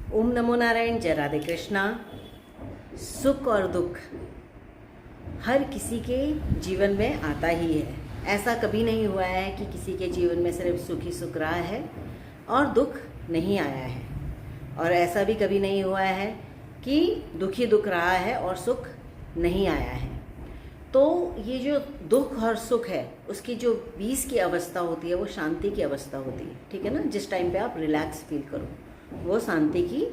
ओम नमो नारायण। जय राधे कृष्णा। सुख और दुख हर किसी के जीवन में आता ही है। ऐसा कभी नहीं हुआ है कि किसी के जीवन में सिर्फ सुख ही सुख रहा है और दुख नहीं आया है, और ऐसा भी कभी नहीं हुआ है कि दुख ही दुख रहा है और सुख नहीं आया है। तो ये जो दुख और सुख है उसकी जो बीच की अवस्था होती है वो शांति की अवस्था होती है। ठीक है ना। जिस टाइम पे आप रिलैक्स फील करो वो शांति की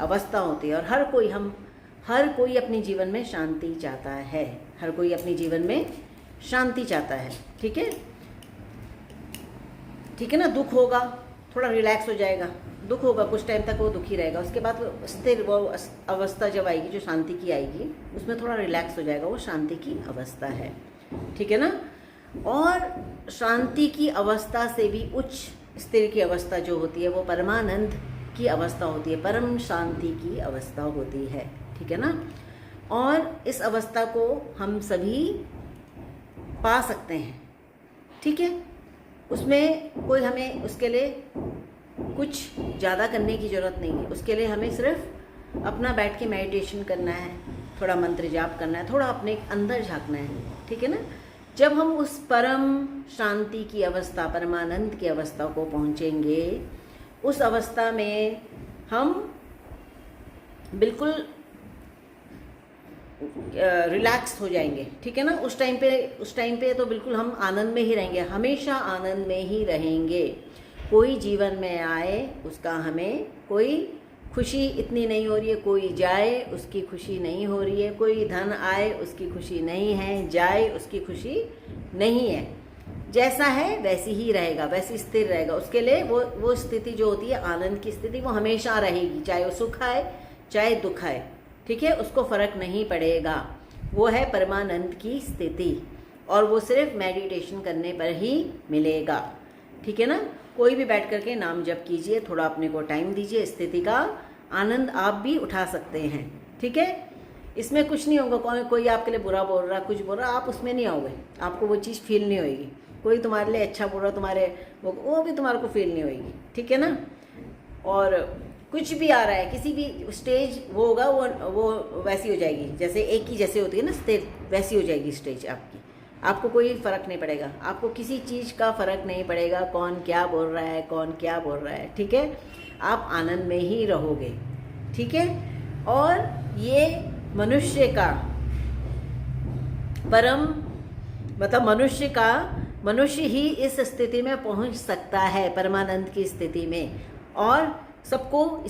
अवस्था होती है। और हर कोई अपने जीवन में शांति चाहता है। हर कोई अपने जीवन में शांति चाहता है। ठीक है, ठीक है ना। दुख होगा, थोड़ा रिलैक्स हो जाएगा। दुख होगा, कुछ टाइम तक वो दुखी रहेगा, उसके बाद स्थिर वो अवस्था जब आएगी जो शांति की आएगी उसमें थोड़ा रिलैक्स हो जाएगा, वो शांति की अवस्था है। ठीक है ना। और शांति की अवस्था से भी उच्च स्थिर की अवस्था जो होती है वो परमानंद की अवस्था होती है, परम शांति की अवस्था होती है। ठीक है ना। और इस अवस्था को हम सभी पा सकते हैं। ठीक है। उसमें कोई हमें उसके लिए कुछ ज़्यादा करने की ज़रूरत नहीं है। उसके लिए हमें सिर्फ अपना बैठ के मेडिटेशन करना है, थोड़ा मंत्र जाप करना है, थोड़ा अपने अंदर झांकना है। ठीक है ना। जब हम उस परम शांति की अवस्था, परमानंद की अवस्था को पहुँचेंगे, उस अवस्था में हम बिल्कुल रिलैक्स हो जाएंगे। ठीक है ना। उस टाइम पे तो बिल्कुल हम आनंद में ही रहेंगे, हमेशा आनंद में ही रहेंगे। कोई जीवन में आए उसका हमें कोई खुशी इतनी नहीं हो रही है, कोई जाए उसकी खुशी नहीं हो रही है, कोई धन आए उसकी खुशी नहीं है, जाए उसकी खुशी नहीं है। जैसा है वैसी ही रहेगा, वैसी स्थिर रहेगा। उसके लिए वो स्थिति जो होती है आनंद की स्थिति, वो हमेशा रहेगी, चाहे वो सुख आए चाहे दुख आए। ठीक है। उसको फर्क नहीं पड़ेगा। वो है परमानंद की स्थिति, और वो सिर्फ मेडिटेशन करने पर ही मिलेगा। ठीक है ना। कोई भी बैठ करके नाम जप कीजिए, थोड़ा अपने को टाइम दीजिए, स्थिति का आनंद आप भी उठा सकते हैं। ठीक है। इसमें कुछ नहीं होगा, कोई आपके लिए बुरा बोल रहा, कुछ बोल रहा, आप उसमें नहीं आओगे, आपको वो चीज़ फील नहीं होगी। कोई तुम्हारे लिए अच्छा बोल रहा, तुम्हारे वो भी तुम्हारे को फील नहीं होगी। ठीक है ना। और कुछ भी आ रहा है, किसी भी स्टेज वो होगा, वो वैसी हो जाएगी, जैसे एक ही जैसे होती है ना स्थिर, वैसी हो जाएगी स्टेज आपकी। आपको कोई फ़र्क नहीं पड़ेगा, आपको किसी चीज़ का फ़र्क नहीं पड़ेगा, कौन क्या बोल रहा है, कौन क्या बोल रहा है। ठीक है। आप आनंद में ही रहोगे। ठीक है। और ये मनुष्य का परम मनुष्य ही इस स्थिति में पहुंच सकता है, परमानंद की स्थिति में। और सबको